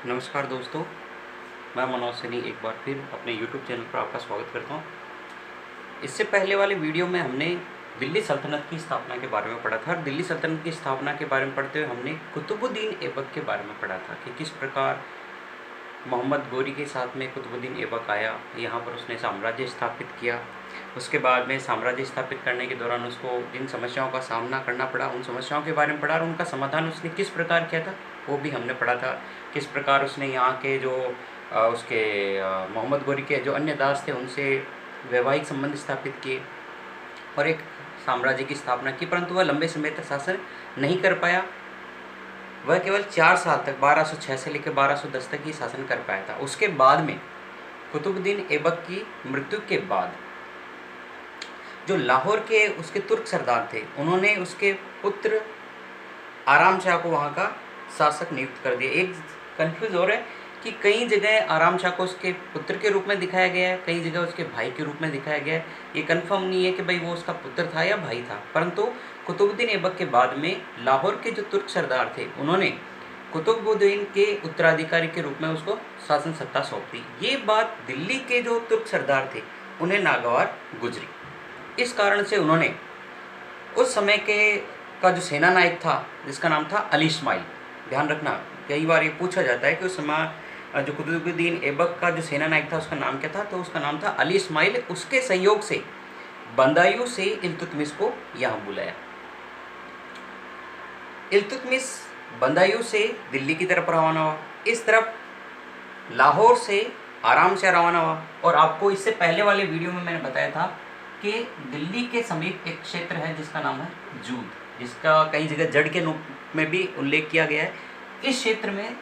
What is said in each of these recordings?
नमस्कार दोस्तों, मैं मनोज सैनी एक बार फिर अपने YouTube चैनल पर आपका स्वागत करता हूँ। इससे पहले वाले वीडियो में हमने दिल्ली सल्तनत की स्थापना के बारे में पढ़ा था और दिल्ली सल्तनत की स्थापना के बारे में पढ़ते हुए हमने कुतुबुद्दीन ऐबक के बारे में पढ़ा था कि किस प्रकार मोहम्मद गोरी के साथ में कुतुबुद्दीन ऐबक आया, यहाँ पर उसने साम्राज्य स्थापित किया। उसके बाद में साम्राज्य स्थापित करने के दौरान उसको जिन समस्याओं का सामना करना पड़ा, उन समस्याओं के बारे में पढ़ा और उनका समाधान उसने किस प्रकार किया था वो भी हमने पढ़ा था। किस प्रकार उसने यहाँ के जो मोहम्मद गोरी के जो अन्य दास थे उनसे वैवाहिक संबंध स्थापित किए और एक साम्राज्य की स्थापना की, परंतु वह लंबे समय तक शासन नहीं कर पाया। वह केवल 4 साल तक 1206 से लेकर 1210 तक ही शासन कर पाया था। उसके बाद में कुतुबुद्दीन ऐबक की मृत्यु के बाद जो लाहौर के उसके तुर्क सरदार थे, उन्होंने उसके पुत्र आराम शाह को वहाँ का शासक नियुक्त कर दिया। एक कंफ्यूज हो रहा है कि कई जगह आराम शाह को उसके पुत्र के रूप में दिखाया गया है, कई जगह उसके भाई के रूप में दिखाया गया है। ये कंफर्म नहीं है कि भाई वो उसका पुत्र था या भाई था, परंतु कुतुबुद्दीन ऐबक के बाद में लाहौर के जो तुर्क सरदार थे उन्होंने कुतुबुद्दीन के उत्तराधिकारी के रूप में उसको शासन सत्ता सौंप दी। ये बात दिल्ली के जो तुर्क सरदार थे उन्हें नागवार गुजरी। इस कारण से उन्होंने उस समय के का जो सेना नायक था जिसका नाम था अली इस्माइल, ध्यान रखना कई बार ये पूछा जाता है कि उस समय जो कुतुबुद्दीन ऐबक का जो सेना नायक था उसका नाम क्या था, तो उसका नाम था अली इस्माइल। उसके सहयोग से बदायूं से इल्तुतमिश को यहाँ बुलाया। इल्तुतमिश बदायूं से दिल्ली की तरफ रवाना हुआ, इस तरफ लाहौर से आराम से रवाना हुआ। और आपको इससे पहले वाले वीडियो में मैंने बताया था कि दिल्ली के समीप एक क्षेत्र है जिसका नाम है जूद, जिसका कई जगह जड़ के रूप में भी उल्लेख किया गया है। इस क्षेत्र में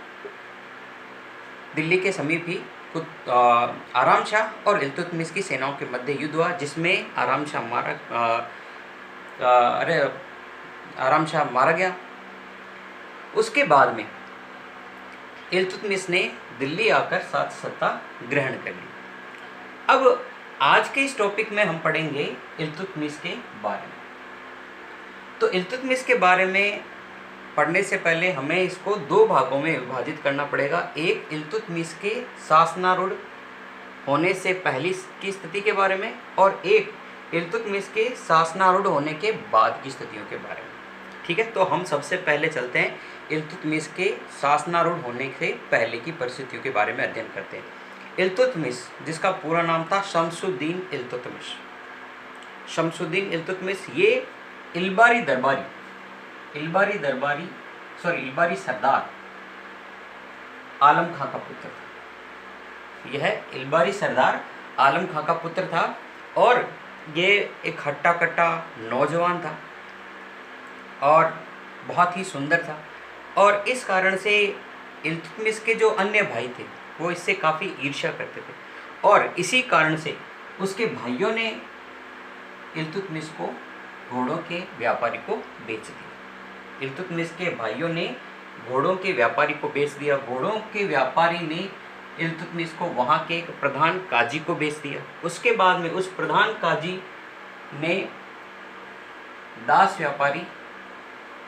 दिल्ली के समीप ही आराम शाह और इल्तुतमिश की सेनाओं के मध्य युद्ध हुआ, जिसमें आराम शाह मारा गया। उसके बाद में इल्तुतमिश ने दिल्ली आकर सत्ता ग्रहण कर ली। अब आज के इस टॉपिक में हम पढ़ेंगे इल्तुतमिश के बारे में। तो इल्तुतमिश के बारे में पढ़ने से पहले हमें इसको 2 भागों में विभाजित करना पड़ेगा। एक इल्तुतमिश के शासनारूढ़ होने से पहले की स्थिति के बारे में और एक इल्तुतमिश के शासनारूढ़ होने के बाद की स्थितियों के बारे में। ठीक है, तो हम सबसे पहले चलते हैं इल्तुतमिश के शासनारूढ़ होने से पहले की परिस्थितियों के बारे में अध्ययन करते हैं। इल्तुतमिश, जिसका पूरा नाम था शमसुद्दीन इल्तुतमिश। शमसुद्दीन इल्तुतमिश ये इल्बारी सरदार आलम खां का पुत्र था। यह इल्बारी सरदार आलम खां का पुत्र था और ये एक हट्टा कट्टा नौजवान था और बहुत ही सुंदर था। और इस कारण से इल्तुतमिश के जो अन्य भाई थे वो इससे काफ़ी ईर्ष्या करते थे और इसी कारण से उसके भाइयों ने इल्तुतमिश को घोड़ों के व्यापारी को बेच दिया। इल्तुतमिश के भाइयों ने घोड़ों के व्यापारी को बेच दिया। घोड़ों के व्यापारी ने इल्तुतमिश को वहाँ के एक प्रधान काजी को बेच दिया। उसके बाद में उस प्रधान काजी ने दास व्यापारी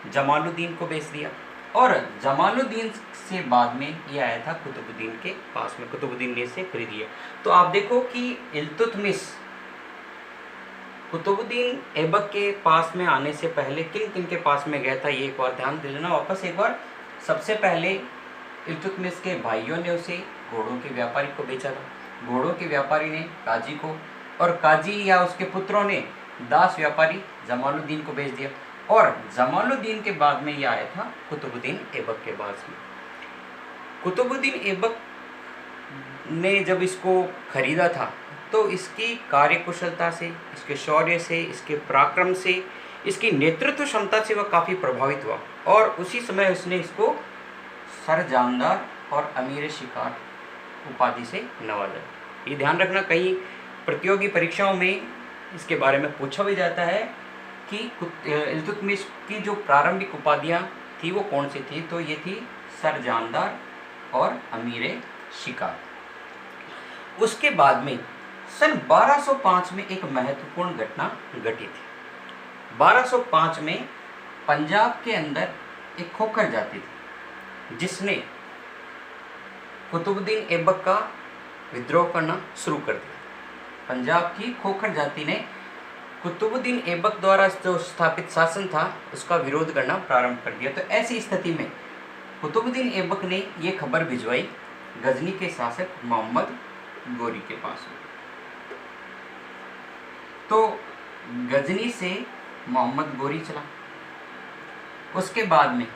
जमालुद्दीन को बेच दिया और जमालुद्दीन से बाद में ये आया था कुतुबुद्दीन के पास में, कुतुबुद्दीन ने इसे खरीद लिया। तो आप देखो कि इल्तुतमिश कुतुबुद्दीन ऐबक के पास में आने से पहले किन किन के पास में गया था, ये एक बार ध्यान दे लेना वापस एक बार। सबसे पहले इल्तुतमिश के भाइयों ने उसे घोड़ों के व्यापारी को बेचा था। घोड़ों के व्यापारी ने काजी को और काजी या उसके पुत्रों ने दास व्यापारी जमालुद्दीन को बेच दिया और जमालुद्दीन के बाद में ये आया था कुतुबुद्दीन ऐबक के पास में। कुतुबुद्दीन ऐबक ने जब इसको खरीदा था तो इसकी कार्यकुशलता से, इसके शौर्य से, इसके पराक्रम से, इसकी नेतृत्व क्षमता से वह काफ़ी प्रभावित हुआ और उसी समय उसने इसको सरजानदार और अमीर शिकार उपाधि से नवाजा। ये ध्यान रखना, कई प्रतियोगी परीक्षाओं में इसके बारे में पूछा भी जाता है कि इल्तुतमिश की जो प्रारंभिक उपाधियाँ थी वो कौन सी थी, तो ये थी सरजानदार और अमीर शिकार। उसके बाद में सन 1205 में एक महत्वपूर्ण घटना घटी थी। 1205 में पंजाब के अंदर एक खोखर जाति थी जिसने कुतुबुद्दीन ऐबक का विद्रोह करना शुरू कर दिया। पंजाब की खोखर जाति ने कुतुबुद्दीन ऐबक द्वारा जो स्थापित शासन था उसका विरोध करना प्रारंभ कर दिया। तो ऐसी स्थिति में कुतुबुद्दीन ऐबक ने ये खबर भिजवाई गजनी के शासक मोहम्मद गोरी के पास। तो गजनी से मोहम्मद गोरी चला, उसके बाद में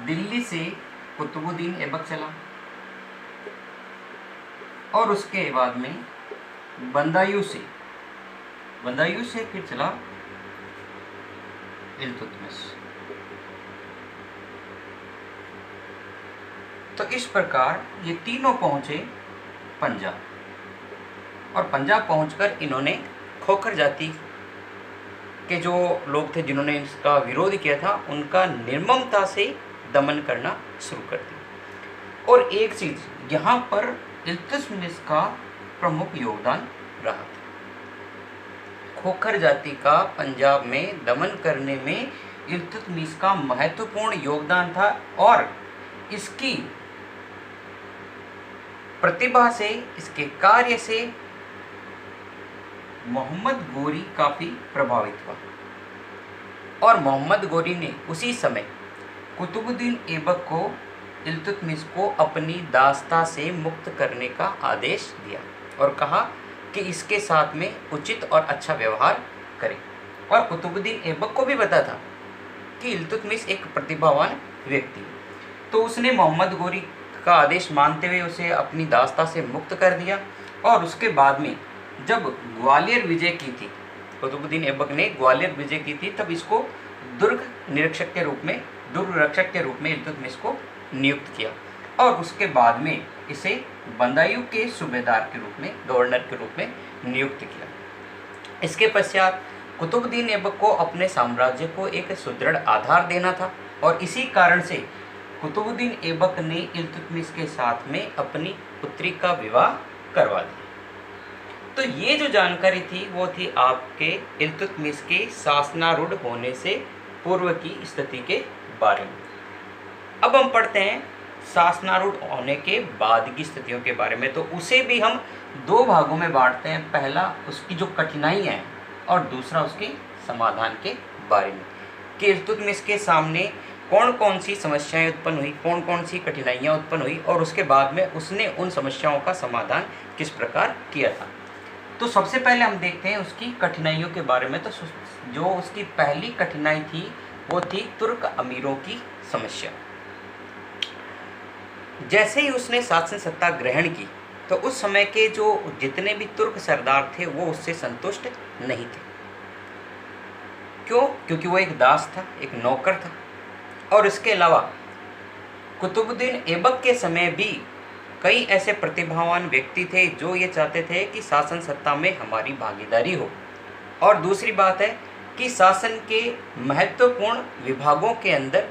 दिल्ली से कुतुबुद्दीन ऐबक चला और उसके बाद में बंदायूं से फिर चला इल्तुतमिश। तो इस प्रकार ये तीनों पहुंचे पंजाब, और पंजाब पहुंचकर इन्होंने खोखर जाति के जो लोग थे जिन्होंने इसका विरोध किया था उनका निर्ममता से दमन करना शुरू कर दिया। और एक चीज यहाँ पर इल्तुतमिश का प्रमुख योगदान रहा था। खोखर जाति का पंजाब में दमन करने में इल्तुतमिश का महत्वपूर्ण योगदान था और इसकी प्रतिभा से, इसके कार्य से मोहम्मद गोरी काफी प्रभावित हुआ और मोहम्मद गोरी ने उसी समय कुतुबुद्दीन ऐबक को इल्तुतमिश को अपनी दास्ता से मुक्त करने का आदेश दिया और कहा कि इसके साथ में उचित और अच्छा व्यवहार करें। और कुतुबुद्दीन ऐबक को भी पता था कि इल्तुतमिश एक प्रतिभावान व्यक्ति है, तो उसने मोहम्मद गोरी का आदेश मानते हुए उसे अपनी दास्ता से मुक्त कर दिया। और उसके बाद में जब ग्वालियर विजय की थी, कुतुबुद्दीन ऐबक ने ग्वालियर विजय की थी, तब इसको दुर्ग रक्षक के रूप में इल्तुतमिश को नियुक्त किया और उसके बाद में इसे बंदायूं के सूबेदार के रूप में, गवर्नर के रूप में नियुक्त किया। इसके पश्चात कुतुबुद्दीन ऐबक को अपने साम्राज्य को एक सुदृढ़ आधार देना था और इसी कारण से कुतुबुद्दीन ऐबक ने इल्तुतमिश के साथ में अपनी पुत्री का विवाह करवा दिया। तो ये जो जानकारी थी वो थी आपके इल्तुतमिश के शासनारूढ़ होने से पूर्व की स्थिति के बारे में। अब हम पढ़ते हैं शासनारूढ़ होने के बाद की स्थितियों के बारे में। तो उसे भी हम दो भागों में बांटते हैं, पहला उसकी जो कठिनाइयाँ हैं और दूसरा उसके समाधान के बारे में कि इल्तुतमिश के सामने कौन कौन सी समस्याएं उत्पन्न हुई, कौन कौन सी कठिनाइयाँ उत्पन्न हुई और उसके बाद में उसने उन समस्याओं का समाधान किस प्रकार किया था। तो सबसे पहले हम देखते हैं उसकी कठिनाइयों के बारे में। तो जो उसकी पहली कठिनाई थी वो थी तुर्क अमीरों की समस्या। जैसे ही उसने शासन सत्ता ग्रहण की तो उस समय के जो जितने भी तुर्क सरदार थे वो उससे संतुष्ट नहीं थे। क्यों? क्योंकि वो एक दास था, एक नौकर था। और इसके अलावा कुतुबुद्दीन ऐबक के समय भी कई ऐसे प्रतिभावान व्यक्ति थे जो ये चाहते थे कि शासन सत्ता में हमारी भागीदारी हो। और दूसरी बात है कि शासन के महत्वपूर्ण विभागों के अंदर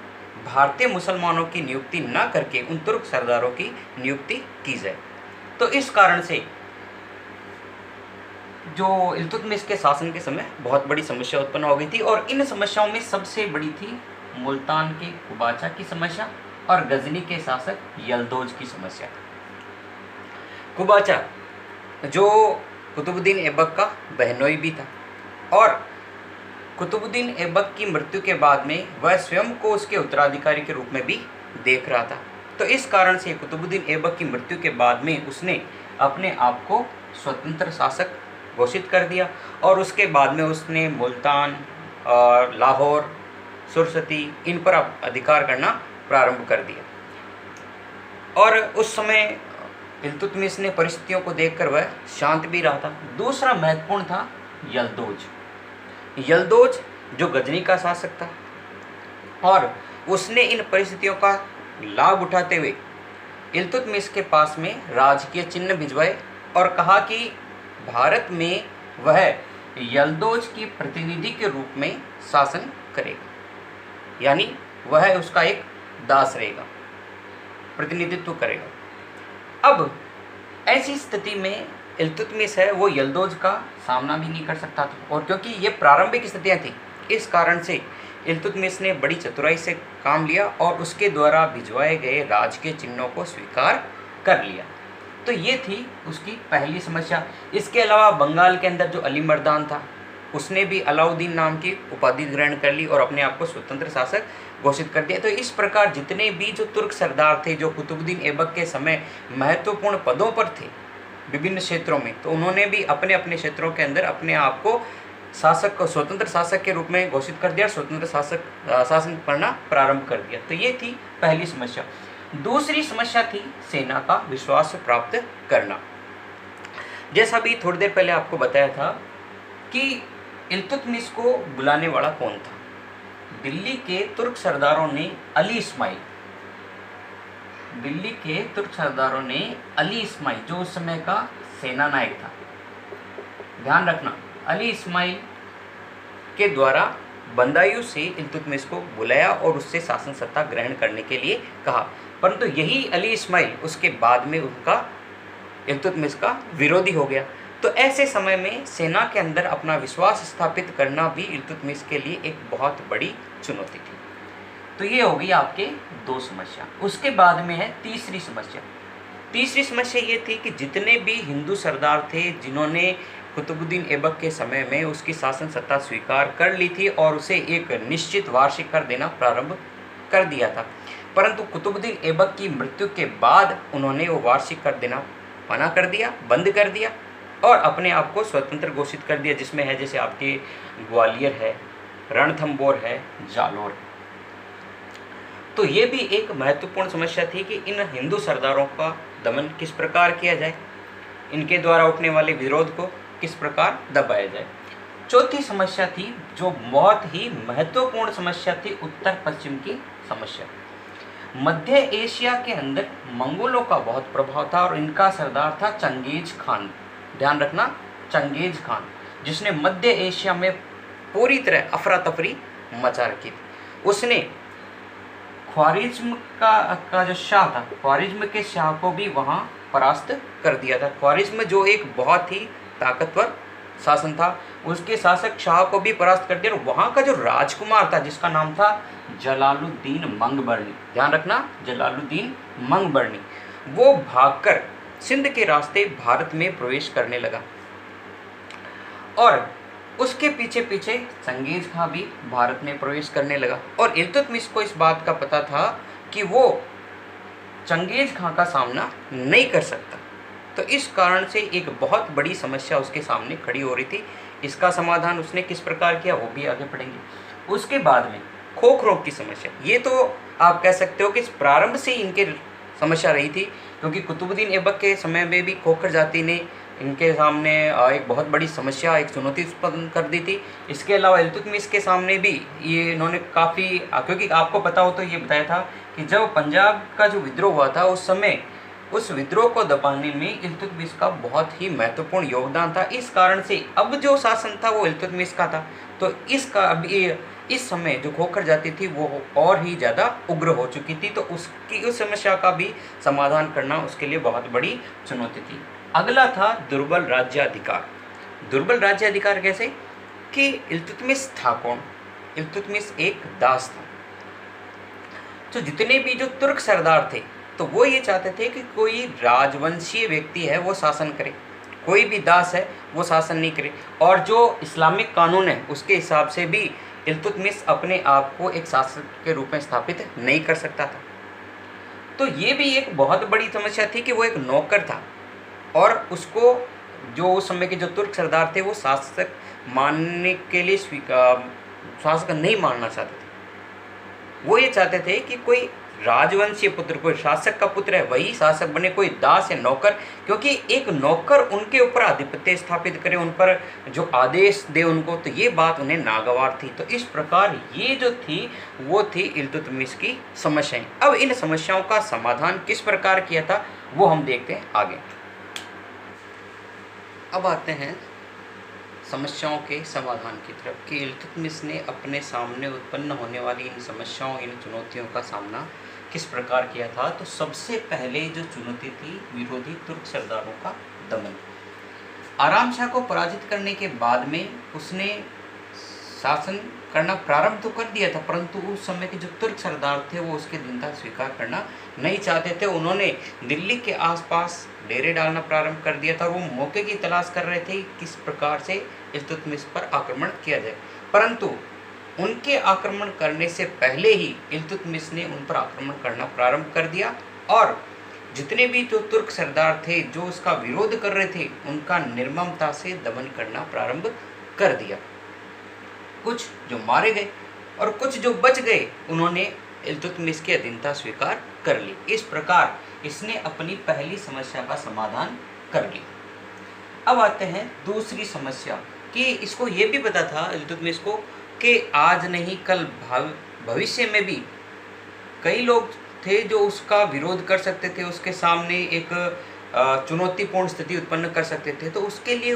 भारतीय मुसलमानों की नियुक्ति न करके उन तुर्क सरदारों की नियुक्ति की जाए। तो इस कारण से जो इल्तुतमिश के शासन के समय बहुत बड़ी समस्या उत्पन्न हो गई थी और इन समस्याओं में सबसे बड़ी थी मुल्तान के कुबाचा की समस्या और गजनी के शासक यल्दौज की समस्या। कुबाचा जो कुतुबुद्दीन ऐबक का बहनोई भी था और कुतुबुद्दीन ऐबक की मृत्यु के बाद में वह स्वयं को उसके उत्तराधिकारी के रूप में भी देख रहा था। तो इस कारण से कुतुबुद्दीन ऐबक की मृत्यु के बाद में उसने अपने आप को स्वतंत्र शासक घोषित कर दिया और उसके बाद में उसने मुल्तान और लाहौर, सुरसती इन पर अधिकार करना प्रारंभ कर दिया। और उस समय इल्तुतमिश ने परिस्थितियों को देखकर वह शांत भी रहा था। दूसरा महत्वपूर्ण था यल्दौज जो गजनी का शासक था और उसने इन परिस्थितियों का लाभ उठाते हुए इल्तुतमिश के पास में राजकीय चिन्ह भिजवाए और कहा कि भारत में वह यल्दौज की प्रतिनिधि के रूप में शासन करेगा, यानी वह उसका एक दास रहेगा, प्रतिनिधित्व करेगा। अब ऐसी स्थिति में इल्तुतमिश है वो यल्दौज का सामना भी नहीं कर सकता था और क्योंकि ये प्रारंभिक स्थितियाँ थी इस कारण से इल्तुतमिश ने बड़ी चतुराई से काम लिया और उसके द्वारा भिजवाए गए राज के चिन्हों को स्वीकार कर लिया। तो ये थी उसकी पहली समस्या। इसके अलावा बंगाल के अंदर जो अली मर्दान था, उसने भी अलाउद्दीन नाम की उपाधि ग्रहण कर ली और अपने आप को स्वतंत्र शासक घोषित कर दिया। तो इस प्रकार जितने भी जो तुर्क सरदार थे जो कुतुबुद्दीन ऐबक के समय महत्वपूर्ण पदों पर थे विभिन्न क्षेत्रों में, तो उन्होंने भी अपने अपने क्षेत्रों के अंदर अपने आप को शासक को स्वतंत्र शासक के रूप में घोषित कर दिया, स्वतंत्र शासन करना प्रारंभ कर दिया। तो ये थी पहली समस्या। दूसरी समस्या थी सेना का विश्वास प्राप्त करना। जैसा भी थोड़ी देर पहले आपको बताया था कि इल्तुतमिश को बुलाने वाला कौन था। दिल्ली के तुर्क सरदारों ने अली इस्माइल जो उस समय का सेना नायक था, ध्यान रखना, अली इस्माइल के द्वारा बंदायूं से इल्तुतमिश को बुलाया और उससे शासन सत्ता ग्रहण करने के लिए कहा। परंतु यही अली इस्माइल उसके बाद में उनका इल्तुतमिश का विरोधी हो गया। तो ऐसे समय में सेना के अंदर अपना विश्वास स्थापित करना भी इल्तुतमिश के लिए एक बहुत बड़ी चुनौती थी। तो ये हो गई आपके दो समस्या। उसके बाद में है तीसरी समस्या। तीसरी समस्या ये थी कि जितने भी हिंदू सरदार थे जिन्होंने कुतुबुद्दीन ऐबक के समय में उसकी शासन सत्ता स्वीकार कर ली थी और उसे एक निश्चित वार्षिक कर देना प्रारंभ कर दिया था, परंतु कुतुबुद्दीन ऐबक की मृत्यु के बाद उन्होंने वो वार्षिक कर देना मना कर दिया, बंद कर दिया और अपने आप को स्वतंत्र घोषित कर दिया, जिसमें है जैसे आपके ग्वालियर है, रणथंबोर है, जालोर है। तो ये भी एक महत्वपूर्ण समस्या थी कि इन हिंदू सरदारों का दमन किस प्रकार किया जाए, इनके द्वारा उठने वाले विरोध को किस प्रकार दबाया जाए। चौथी समस्या थी जो बहुत ही महत्वपूर्ण समस्या थी, उत्तर पश्चिम की समस्या। मध्य एशिया के अंदर मंगोलों का बहुत प्रभाव था और इनका सरदार था चंगेज खान। ध्यान रखना, चंगेज खान, जिसने मध्य एशिया में पूरी तरह अफरा तफरी मचा रखी थी। उसने ख्वारिज्म का जो शाह था, ख्वारिज्म के शाह को भी वहाँ परास्त कर दिया था। ख्वारिज्म जो एक बहुत ही ताकतवर शासन था, उसके शासक शाह को भी परास्त कर दिया और वहाँ का जो राजकुमार था जिसका नाम था जलालुद्दीन मंगबर्नी, ध्यान रखना, जलालुद्दीन मंगबर्नी, वो भागकर सिंध के रास्ते भारत में प्रवेश करने लगा और उसके पीछे पीछे चंगेज खां भी भारत में प्रवेश करने लगा। और इल्तुतमिश को इस बात का पता था कि वो चंगेज खां का सामना नहीं कर सकता, तो इस कारण से एक बहुत बड़ी समस्या उसके सामने खड़ी हो रही थी। इसका समाधान उसने किस प्रकार किया वो भी आगे पढ़ेंगे। उसके बाद में खोख रोग की समस्या, ये तो आप कह सकते हो कि प्रारंभ से ही इनके समस्या रही थी, क्योंकि कुतुबुद्दीन ऐबक के समय में भी खोखर जाति ने इनके सामने एक बहुत बड़ी समस्या, एक चुनौती उत्पन्न कर दी थी। इसके अलावा इल्तुतमिश के सामने भी ये इन्होंने काफ़ी, क्योंकि आपको पता हो तो ये बताया था कि जब पंजाब का जो विद्रोह हुआ था उस समय उस विद्रोह को दबाने में इल्तुतमिश का बहुत ही महत्वपूर्ण योगदान था। इस कारण से अब जो शासन था वो इल्तुतमिश का था, तो इसका अभी इस समय जो खोखर जाति थी वो और ही ज़्यादा उग्र हो चुकी थी, तो उस समस्या का भी समाधान करना उसके लिए बहुत बड़ी चुनौती थी। अगला था दुर्बल राज्याधिकार। दुर्बल राज्याधिकार कैसे कि इल्तुतमिश था कौन? इल्तुतमिश एक दास था। तो जितने भी जो तुर्क सरदार थे तो वो ये चाहते थे कि कोई राजवंशीय व्यक्ति है वो शासन करे, कोई भी दास है वो शासन नहीं करे। और जो इस्लामिक कानून है उसके हिसाब से भी इल्तुतमिश अपने आप को एक शासक के रूप में स्थापित नहीं कर सकता था। तो ये भी एक बहुत बड़ी समस्या थी कि वो एक नौकर था और उसको जो उस समय के जो तुर्क सरदार थे वो शासक मानने के लिए शासक नहीं मानना चाहते थे। वो ये चाहते थे कि कोई राजवंशीय पुत्र, कोई शासक का पुत्र है वही शासक बने, कोई दास है, नौकर, क्योंकि एक नौकर उनके ऊपर आधिपत्य स्थापित करे, उन पर जो आदेश दे उनको, तो ये बात उन्हें नागवार थी। तो इस प्रकार ये जो थी वो थी इल्तुतमिश की समस्याएं। अब इन समस्याओं का समाधान किस प्रकार किया था वो हम देखते हैं आगे। अब आते हैं समस्याओं के समाधान की तरफ कि इल्तुतमिश ने अपने सामने उत्पन्न होने वाली इन समस्याओं, इन चुनौतियों का सामना किस प्रकार किया था। तो सबसे पहले जो चुनौती थी विरोधी तुर्क सरदारों का दमन। आराम शाह को पराजित करने के बाद में उसने शासन करना प्रारंभ तो कर दिया था, परंतु उस समय के जो तुर्क सरदार थे वो उसकी दीनता स्वीकार करना नहीं चाहते थे। उन्होंने दिल्ली के आसपास डेरे डालना प्रारंभ कर दिया था और वो मौके की तलाश कर रहे थे किस प्रकार से इल्तुतमिश पर आक्रमण किया जाए। परंतु उनके आक्रमण करने से पहले ही इल्तुतमिश ने उन पर आक्रमण करना प्रारंभ कर दिया और जितने भी जो तुर्क सरदार थे जो उसका विरोध कर रहे थे उनका निर्ममता से दमन करना प्रारंभ कर दिया। कुछ जो मारे गए और कुछ जो बच गए उन्होंने इल्तुतमिश की अधीनता स्वीकार कर ली। इस प्रकार इसने अपनी पहली समस्या का समाधान कर लिया। अब आते हैं दूसरी समस्या कि इसको ये भी पता था इल्तुतमिश को कि आज नहीं कल भविष्य में भी कई लोग थे जो उसका विरोध कर सकते थे, उसके सामने एक चुनौतीपूर्ण स्थिति उत्पन्न कर सकते थे। तो उसके लिए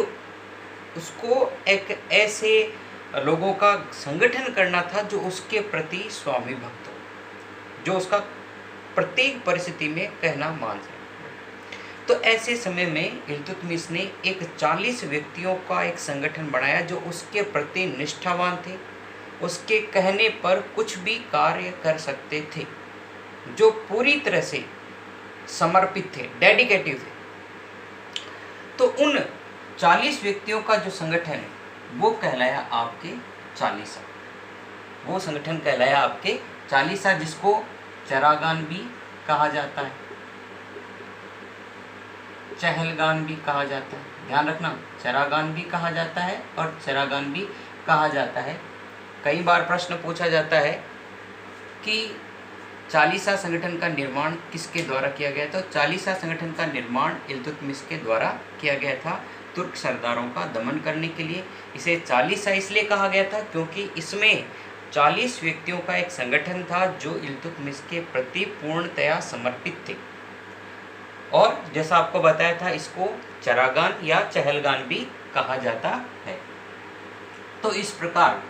उसको एक ऐसे लोगों का संगठन करना था जो उसके प्रति स्वामी भक्त हो, जो उसका प्रत्येक परिस्थिति में कहना मान सके। तो ऐसे समय में इल्तुतमिश ने एक 40 व्यक्तियों का एक संगठन बनाया जो उसके प्रति निष्ठावान थे, उसके कहने पर कुछ भी कार्य कर सकते थे, जो पूरी तरह से समर्पित थे, डेडिकेटिव थे। तो उन 40 व्यक्तियों का जो संगठन है वो कहलाया आपके चालीसा। वो संगठन कहलाया आपके चालीसा, जिसको चरागान भी कहा जाता है, चहलगान भी कहा जाता है। ध्यान रखना, चरागान भी कहा जाता है और चरागान भी कहा जाता है। कई बार प्रश्न पूछा जाता है कि चालीसा संगठन का निर्माण किसके द्वारा किया गया? तो चालीसा संगठन का निर्माण इल्तुतमिश के द्वारा किया गया था तुर्क सरदारों का दमन करने के लिए। इसे चालीसा इसलिए कहा गया था क्योंकि इसमें 40 व्यक्तियों का एक संगठन था जो इल्तुतमिश के प्रति पूर्णतया समर्पित थे। और जैसा आपको बताया था इसको चरागान या चहलगान भी कहा जाता है। तो इस प्रकार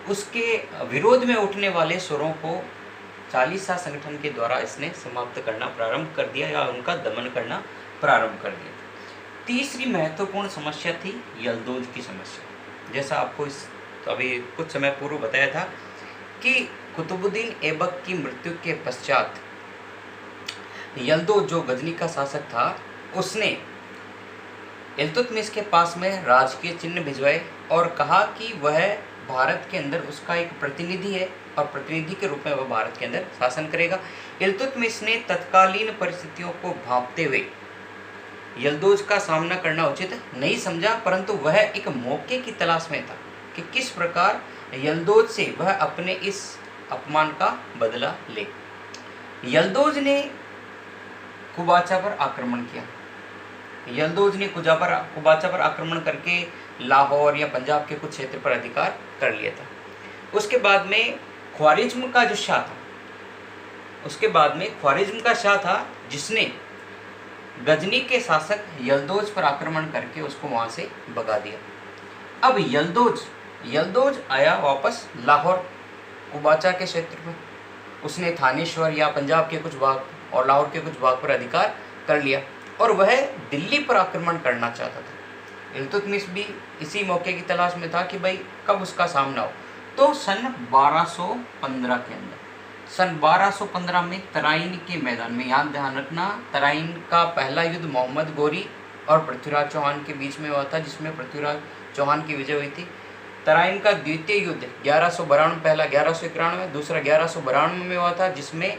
उसके विरोध में उठने वाले स्वरों को चालीसा संगठन के द्वारा इसने समाप्त करना प्रारंभ कर दिया या उनका दमन करना प्रारंभ कर दिया। तीसरी महत्वपूर्ण समस्या थी यल्दौज की समस्या। जैसा आपको इस अभी कुछ समय पूर्व बताया था कि कुतुबुद्दीन ऐबक की मृत्यु के पश्चात यल्दौज जो गजनी का शासक था उसने इल्तुतमिश के पास में राजकीय चिन्ह भिजवाए और कहा कि वह भारत के अंदर उसका एक प्रतिनिधि है और प्रतिनिधि के रूप में वह भारत के अंदर शासन करेगा। इल्तुतमिश ने तत्कालीन परिस्थितियों को भांपते हुए यल्दौज का सामना करना उचित नहीं समझा, परंतु वह एक मौके की तलाश में था कि किस प्रकार यल्दौज से वह अपने इस अपमान का बदला ले। यल्दौज ने कुबाचा पर आक्रमण किया। यल्दौज ने कुबाचा पर आक्रमण करके लाहौर या पंजाब के कुछ क्षेत्र पर अधिकार कर लिया था। उसके बाद में ख्वारिज्म का जो शाह था जिसने गजनी के शासक यल्दौज पर आक्रमण करके उसको वहां से भगा दिया। अब यल्दौज आया वापस लाहौर कुबाचा के क्षेत्र में। उसने थानेश्वर या पंजाब के कुछ भाग और लाहौर के कुछ भाग पर अधिकार कर लिया और वह दिल्ली पर आक्रमण करना चाहता था। इल्तुतमिश भी इसी मौके की तलाश में था कि भाई कब उसका सामना हो। तो सन 1215 के अंदर, सन 1215 में तराइन के मैदान में, यहाँ ध्यान रखना, तराइन का पहला युद्ध मोहम्मद गोरी और पृथ्वीराज चौहान के बीच में हुआ था जिसमें पृथ्वीराज चौहान की विजय हुई थी। तराइन का द्वितीय युद्ध 1192, पहला 1191, दूसरा 1192 में हुआ था जिसमें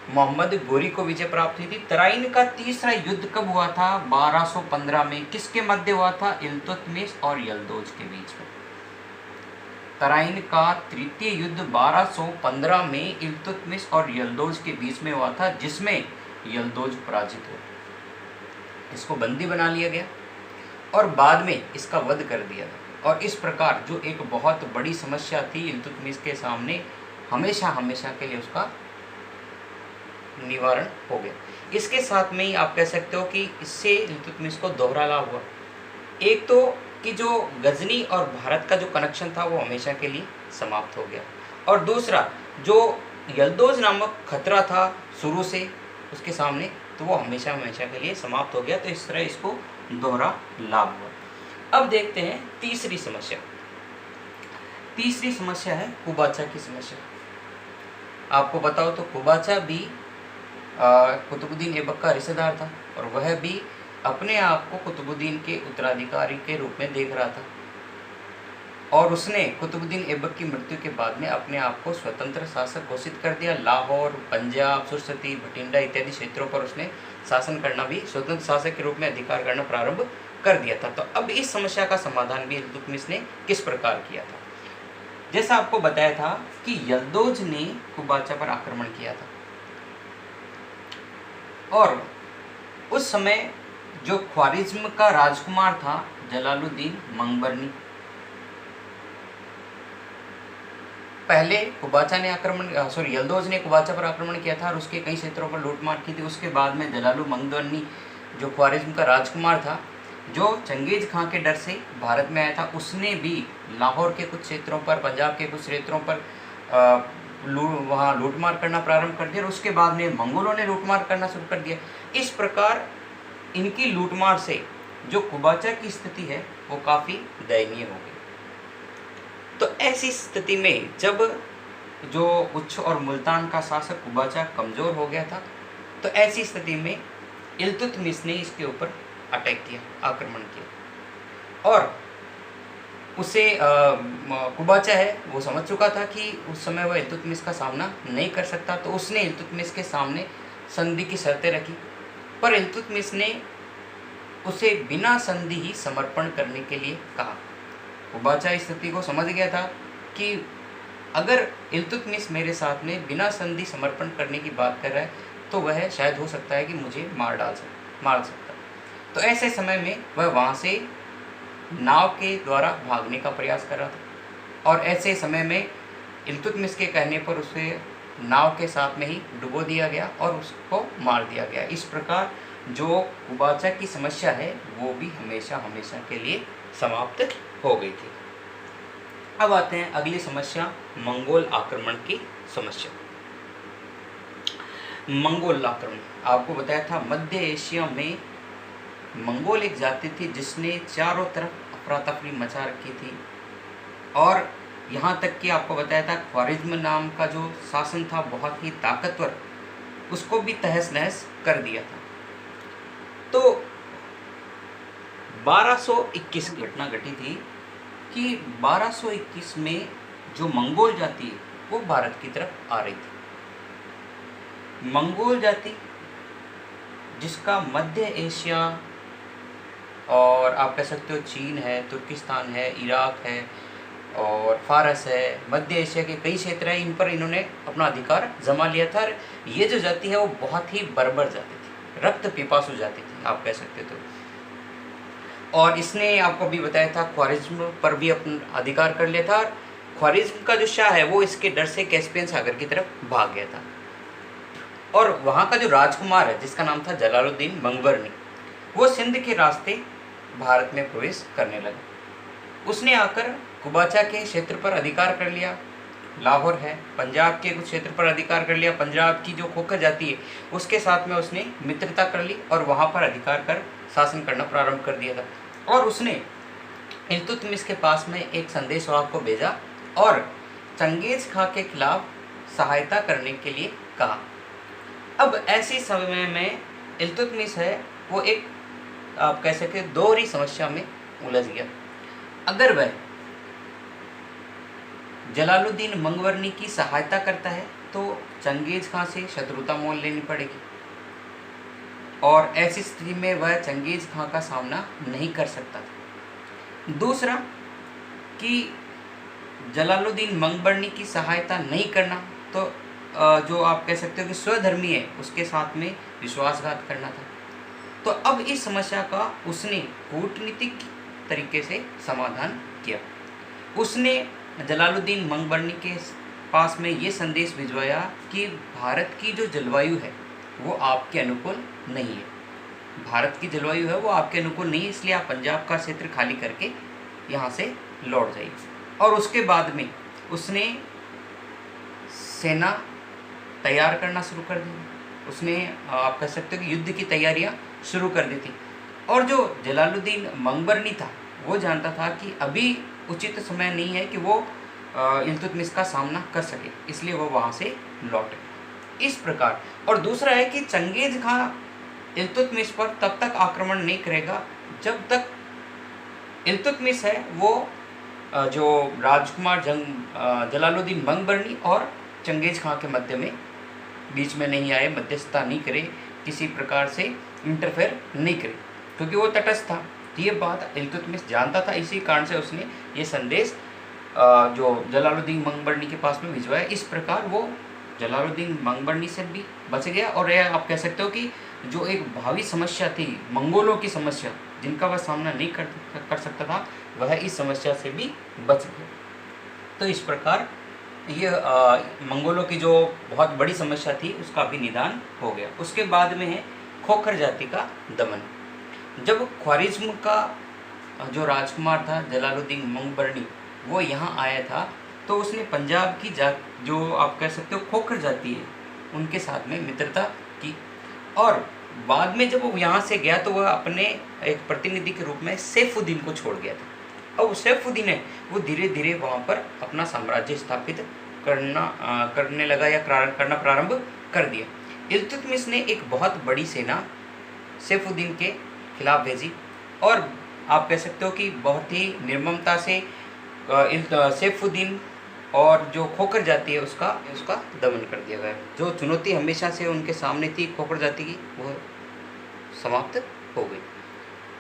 मोहम्मद गोरी को विजय प्राप्त हुई थी। तराइन का तीसरा युद्ध कब हुआ था? 1215 में। किसके मध्य हुआ था? इल्तुतमिश और यल्दौज के बीच में। तराइन का तृतीय युद्ध 1215 में इल्तुतमिश और यल्दौज के बीच में हुआ था जिसमें यल्दौज पराजित हुआ। इसको बंदी बना लिया गया और बाद में इसका वध कर दिया गया। और इस प्रकार जो एक बहुत बड़ी समस्या थी इल्तुतमिश के सामने, हमेशा के लिए उसका निवारण हो गया। इसके साथ में ही आप कह सकते हो कि इससे इल्तुतमिश को दोहरा लाभ हुआ। एक तो कि जो गजनी और भारत का जो कनेक्शन था वो हमेशा के लिए समाप्त हो गया, और दूसरा जो यल्दौज नामक खतरा था शुरू से उसके सामने, तो वो हमेशा के लिए समाप्त हो गया। तो इस तरह इसको दोहरा लाभ हुआ। अब देखते हैं तीसरी समस्या। तीसरी समस्या है कुबाचा की समस्या। आपको बताओ तो कुबाचा भी कुतुबुद्दीन ऐबक का रिश्तेदार था और वह भी अपने आप को कुतुबुद्दीन के उत्तराधिकारी के रूप में देख रहा था और उसने कुतुबुद्दीन ऐबक की मृत्यु के बाद में अपने आप को स्वतंत्र शासक घोषित कर दिया। लाहौर, पंजाब, सुरसती, भटिंडा इत्यादि क्षेत्रों पर उसने शासन करना भी, स्वतंत्र शासक के रूप में अधिकार करना प्रारंभ कर दिया था। तो अब इस समस्या का समाधान भी इल्तुतमिश ने किस प्रकार किया था? जैसा आपको बताया था कि यल्दौज ने कुबाचा पर आक्रमण किया था और उस समय जो ख्वारिज्म का राजकुमार था जलालुद्दीन मंगबरनी, पहले कुबाचा ने यल्दौज ने कुबाचा पर आक्रमण किया था और उसके कई क्षेत्रों पर लूटमार की थी। उसके बाद में जलालु मंगबरनी जो ख्वारिज्म का राजकुमार था, जो चंगेज खां के डर से भारत में आया था, उसने भी लाहौर के कुछ क्षेत्रों पर, पंजाब के कुछ क्षेत्रों पर वहाँ लूटमार करना प्रारंभ कर दिया और उसके बाद में मंगोलों ने लूटमार करना शुरू कर दिया। इस प्रकार इनकी लूटमार से जो कुबाचा की स्थिति है वो काफ़ी दयनीय हो गई। तो ऐसी स्थिति में जब जो उच्छ और मुल्तान का शासक कुबाचा कमज़ोर हो गया था, तो ऐसी स्थिति में इल्तुतमिश ने इसके ऊपर अटैक किया, आक्रमण किया और उसे कुबाचा है वो समझ चुका था कि उस समय वह इल्तुतमिश का सामना नहीं कर सकता, तो उसने इल्तुतमिश के सामने संधि की शर्तें रखी, पर इल्तुतमिश ने उसे बिना संधि ही समर्पण करने के लिए कहा। कुबाचा इस स्थिति को समझ गया था कि अगर इल्तुतमिश मेरे साथ में बिना संधि समर्पण करने की बात कर रहा है तो वह शायद हो सकता है कि मुझे मार सकता। तो ऐसे समय में वह वहाँ से नाव के द्वारा भागने का प्रयास कर रहा था और ऐसे समय में इल्तुतमिश के कहने पर उसे नाव के साथ में ही डुबो दिया गया और उसको मार दिया गया। इस प्रकार जो कुबाचा की समस्या है वो भी हमेशा हमेशा के लिए समाप्त हो गई थी। अब आते हैं अगली समस्या, मंगोल आक्रमण की समस्या। मंगोल आक्रमण आपको बताया था मध्य एशिया में मंगोल एक जाति थी जिसने चारों तरफ अफरा तफरी मचा रखी थी और यहाँ तक कि आपको बताया था ख्वारिज्म नाम का जो शासन था बहुत ही ताकतवर, उसको भी तहस नहस कर दिया था। तो 1221 की घटना घटी थी कि 1221 में जो मंगोल जाति है वो भारत की तरफ आ रही थी। मंगोल जाति जिसका मध्य एशिया और आप कह सकते हो चीन है, तुर्किस्तान है, इराक है और फारस है, मध्य एशिया के कई क्षेत्र हैं, इन पर इन्होंने अपना अधिकार जमा लिया था। ये जो जाति है वो बहुत ही बर्बर जाति थी, रक्त पिपासु जाति थी आप कह सकते तो। और इसने आपको भी बताया था ख्वारिज्म पर भी अपना अधिकार कर लिया था और ख्वारिज्म का जो शाह है वो इसके डर से कैस्पियन सागर की तरफ भाग गया था और वहाँ का जो राजकुमार है जिसका नाम था जलालुद्दीन मंगबरनी, वो सिंध के रास्ते भारत में प्रवेश करने लगा। उसने आकर कुबाचा के क्षेत्र पर अधिकार कर लिया, लाहौर है, पंजाब के कुछ क्षेत्र पर अधिकार कर लिया, पंजाब की जो खोखर जाति है उसके साथ में उसने मित्रता कर ली और वहाँ पर अधिकार कर शासन करना प्रारंभ कर दिया था। और उसने इल्तुतमिश के पास में एक संदेशवाहक को भेजा और चंगेज खां के खिलाफ सहायता करने के लिए कहा। अब ऐसे समय में इल्तुतमिश है वो एक आप कह सकते दोहरी समस्या में उलझ गया। अगर वह जलालुद्दीन मंगबरनी की सहायता करता है तो चंगेज खां से शत्रुता मोल लेनी पड़ेगी और ऐसी स्थिति में वह चंगेज खां का सामना नहीं कर सकता था। दूसरा कि जलालुद्दीन मंगबरनी की सहायता नहीं करना तो जो आप कह सकते हो कि स्वधर्मी है उसके साथ में विश्वासघात करना था। तो अब इस समस्या का उसने कूटनीतिक तरीके से समाधान किया। उसने जलालुद्दीन मंगबरनी के पास में ये संदेश भिजवाया कि भारत की जो जलवायु है वो आपके अनुकूल नहीं है, भारत की जलवायु है वो आपके अनुकूल नहीं है, इसलिए आप पंजाब का क्षेत्र खाली करके यहाँ से लौट जाइए। और उसके बाद में उसने सेना तैयार करना शुरू कर दी, उसने आप कह सकते हो कि युद्ध की तैयारियाँ शुरू कर दी थी। और जो जलालुद्दीन मंगबरनी था वो जानता था कि अभी उचित समय नहीं है कि वो इल्तुतमिश का सामना कर सके, इसलिए वो वहाँ से लौटे। इस प्रकार। और दूसरा है कि चंगेज खां इल्तुतमिश पर तब तक आक्रमण नहीं करेगा जब तक इल्तुतमिश है वो जो राजकुमार जलालुद्दीन मंगबरनी और चंगेज खां के मध्य में बीच में नहीं आए, मध्यस्थता नहीं करे, किसी प्रकार से इंटरफेयर नहीं करे, क्योंकि वो तटस्थ था। तो ये बात इल्तुतमिश जानता था, इसी कारण से उसने ये संदेश जो जलालुद्दीन मंगबरनी के पास में भिजवाया। इस प्रकार वो जलालुद्दीन मंगबरनी से भी बच गया, और यह आप कह सकते हो कि जो एक भावी समस्या थी, मंगोलों की समस्या जिनका वह सामना नहीं कर सकता था, वह इस समस्या से भी बच गया। तो इस प्रकार ये मंगोलों की जो बहुत बड़ी समस्या थी उसका भी निदान हो गया। उसके बाद में है खोखर जाति का दमन। जब ख्वारिज्म का जो राजकुमार था जलालुद्दीन मंगबरनी वो यहाँ आया था, तो उसने पंजाब की जो आप कह सकते हो खोखर जाति है उनके साथ में मित्रता की, और बाद में जब वो यहाँ से गया तो वह अपने एक प्रतिनिधि के रूप में सैफुद्दीन को छोड़ गया था। अब सैफुद्दीन है वो धीरे धीरे वहाँ पर अपना साम्राज्य स्थापित करने लगा या करना प्रारंभ कर दिया। इल्तुतमिश ने एक बहुत बड़ी सेना सैफुद्दीन के खिलाफ भेजी, और आप कह सकते हो कि बहुत ही निर्ममता से सैफुद्दीन और जो खोखर जाति है उसका दमन कर दिया गया। जो चुनौती हमेशा से उनके सामने थी खोखर जाति की, वो समाप्त हो गई।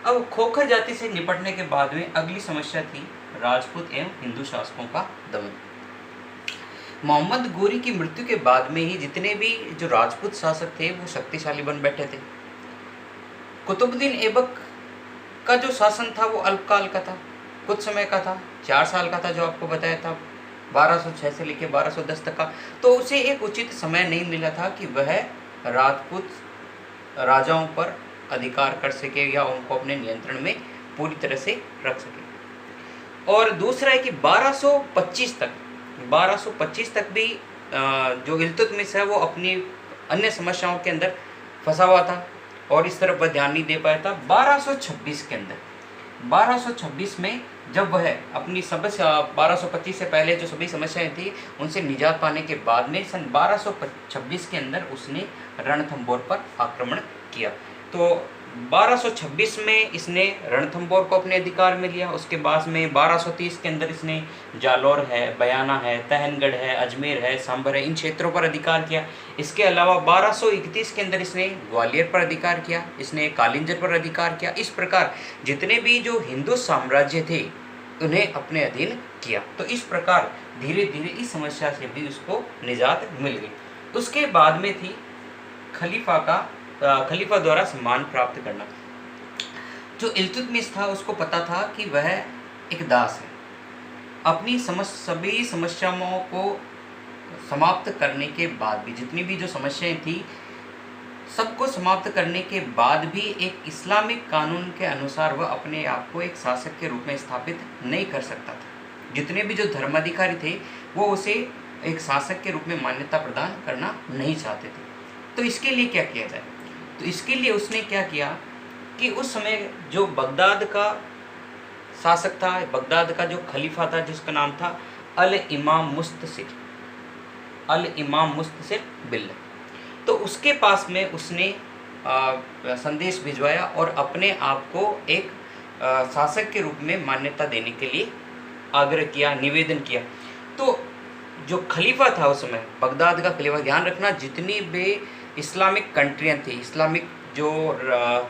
अब खोखर जाति से निपटने के बाद में अगली समस्या थी राजपूत एवं हिंदू शासकों का दमन। मोहम्मद गोरी की मृत्यु के बाद में ही जितने भी जो राजपूत शासक थे वो शक्तिशाली बन बैठे थे। कुतुबुद्दीन ऐबक का जो शासन था वो अल्पकाल का था, कुछ समय का था, 4 साल का था, जो आपको बताया था 1206 से लेकर 1210 तक का। तो उसे एक उचित समय नहीं मिला था कि वह राजपूत राजाओं पर अधिकार कर सके या उनको अपने नियंत्रण में पूरी तरह से रख सके। और दूसरा है कि 1225 तक भी जो इल्तुतमिश है वो अपनी अन्य समस्याओं के अंदर फंसा हुआ था और इस तरफ वह ध्यान नहीं दे पाया था। 1226 में जब वह अपनी 1225 से पहले जो सभी समस्याएं थी उनसे निजात पाने के बाद में सन 1226 के अंदर उसने रणथंबोर पर आक्रमण किया। तो 1226 में इसने रणथंबोर को अपने अधिकार में लिया। उसके बाद में 1230 के अंदर इसने जालौर है, बयाना है, तहनगढ़ है, अजमेर है, सांभर है, इन क्षेत्रों पर अधिकार किया। इसके अलावा 1231 के अंदर इसने ग्वालियर पर अधिकार किया, इसने कालिंजर पर अधिकार किया। इस प्रकार जितने भी जो हिंदू साम्राज्य थे उन्हें अपने अधीन किया। तो इस प्रकार धीरे धीरे इस समस्या से भी उसको निजात मिल गई। उसके बाद में थी खलीफा द्वारा सम्मान प्राप्त करना। जो इल्तुतमिश था उसको पता था कि वह एक दास है। अपनी सभी समस्याओं को समाप्त करने के बाद भी, जितनी भी जो समस्याएं थी सबको समाप्त करने के बाद भी एक इस्लामिक कानून के अनुसार वह अपने आप को एक शासक के रूप में स्थापित नहीं कर सकता था। जितने भी जो धर्माधिकारी थे वो उसे एक शासक के रूप में मान्यता प्रदान करना नहीं चाहते थे। तो इसके लिए क्या किया जाए? तो इसके लिए उसने क्या किया कि उस समय जो बगदाद का शासक था, बगदाद का जो खलीफा था जिसका नाम था अल इमाम मुस्तसिर बिल्ला, तो उसके पास में उसने संदेश भिजवाया और अपने आप को एक शासक के रूप में मान्यता देने के लिए आग्रह किया, निवेदन किया। तो जो खलीफा था उस समय, बगदाद का खलीफा, ध्यान रखना जितनी भी इस्लामिक कंट्रियाँ थी, इस्लामिक जो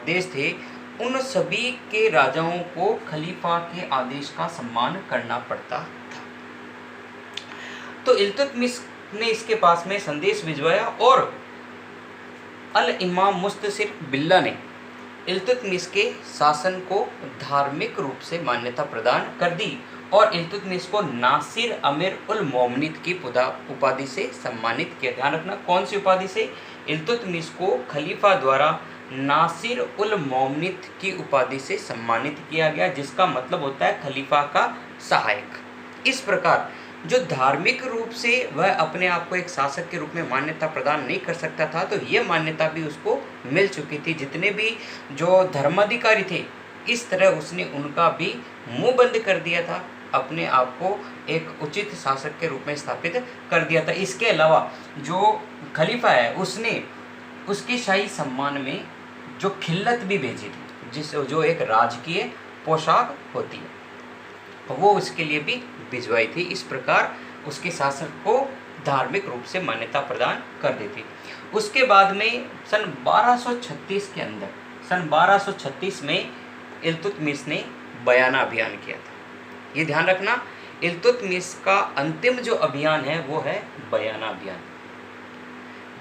देश थे, उन सभी के राजाओं को खलीफा के आदेश का सम्मान करना पड़ता था। तो इल्तुतमिश ने इसके पास में संदेश भिजवाया और अल इमाम मुस्तसिर बिल्ला ने इल्तुतमिश के शासन को धार्मिक रूप से मान्यता प्रदान कर दी और इल्तुतमिश को नासिर अमीर उल मोमिनीन की उपाधि से सम्मानित किया। ध्यान रखना कौन सी उपाधि से? इल्तुतमिश को खलीफा द्वारा नासिर उल मोमिनीन की उपाधि से सम्मानित किया गया, जिसका मतलब होता है खलीफा का सहायक। इस प्रकार जो धार्मिक रूप से वह अपने आप को एक शासक के रूप में मान्यता प्रदान नहीं कर सकता था, तो यह मान्यता भी उसको मिल चुकी थी। जितने भी जो धर्माधिकारी थे, इस तरह उसने उनका भी मुंह बंद कर दिया था अपने आप को एक उचित शासक के रूप में स्थापित कर दिया था। इसके अलावा जो खलीफा है उसने उसके शाही सम्मान में जो खिल्लत भी भेजी थी, जो एक राजकीय पोशाक होती है, वो उसके लिए भी भिजवाई थी। इस प्रकार उसके शासन को धार्मिक रूप से मान्यता प्रदान कर दी थी। उसके बाद में सन 1236 के अंदर, सन 1236 में इल्तुतमिश ने बयाना अभियान किया था। ये ध्यान रखना, इल्तुतमिश का अंतिम जो अभियान है वो है बयाना अभियान।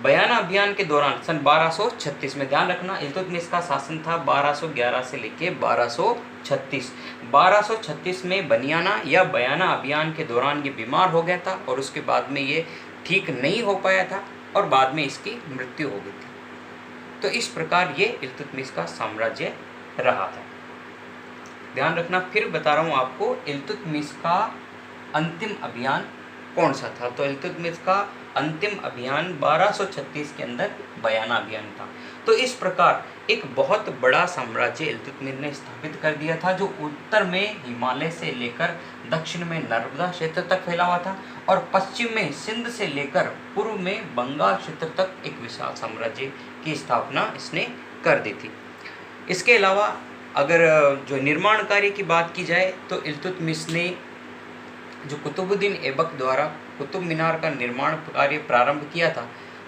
बयाना अभियान के दौरान सन 1236 में, ध्यान रखना, इल्तुतमिश का शासन था 1211 से लेके 1236। 1236 में बनियाना या बयाना अभियान के दौरान ये बीमार हो गया था और उसके बाद में ये ठीक नहीं हो पाया था और बाद में इसकी मृत्यु हो गई थी। तो इस प्रकार ये इल्तुतमिश का साम्राज्य रहा था। ध्यान रखना, फिर बता रहा हूँ आपको इल्तुतमिश का अंतिम अभियान कौन सा था। तो इल्तुतमिश का अंतिम अभियान 1236 के अंदर बयाना अभियान था। तो इस प्रकार एक बहुत बड़ा साम्राज्य इल्तुतमिश ने स्थापित कर दिया था, जो उत्तर में हिमालय से लेकर दक्षिण में नर्मदा क्षेत्र तक फैला हुआ था और पश्चिम में सिंध से लेकर पूर्व में बंगाल क्षेत्र तक एक विशाल साम्राज्य की स्थापना इसने कर दी थी। इसके अलावा अगर जो निर्माण कार्य की बात की जाए तो इल्तुतमिश ने जो कुतुबुद्दीन ऐबक द्वारा कुतुब मीनार का निर्माण कार्य प्रारंभ किया था,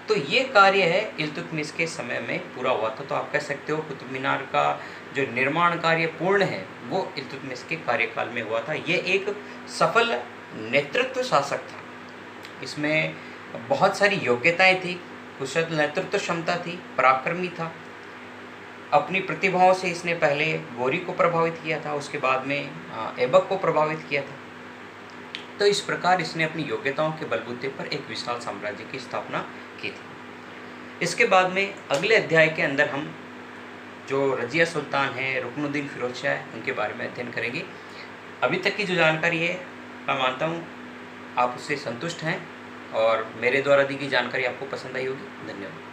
तो ये कार्य है इल्तुतमिश के समय में पूरा हुआ था। तो आप कह सकते हो कुतुब मीनार का जो निर्माण कार्य पूर्ण है वो इल्तुतमिश के कार्यकाल में हुआ था। ये एक सफल नेतृत्व शासक था। इसमें बहुत सारी योग्यताएं थी, कुशल नेतृत्व क्षमता थी, पराक्रमी था। अपनी प्रतिभाओं से इसने पहले गौरी को प्रभावित किया था, उसके बाद में ऐबक को प्रभावित किया था। तो इस प्रकार इसने अपनी योग्यताओं के बलबूते पर एक विशाल साम्राज्य की स्थापना की थी। इसके बाद में अगले अध्याय के अंदर हम जो रजिया सुल्तान है, रुकनुद्दीन फिरोज शाह है, उनके बारे में अध्ययन करेंगे। अभी तक की जो जानकारी है मैं मानता हूँ आप उससे संतुष्ट हैं और मेरे द्वारा दी गई जानकारी आपको पसंद आई होगी। धन्यवाद।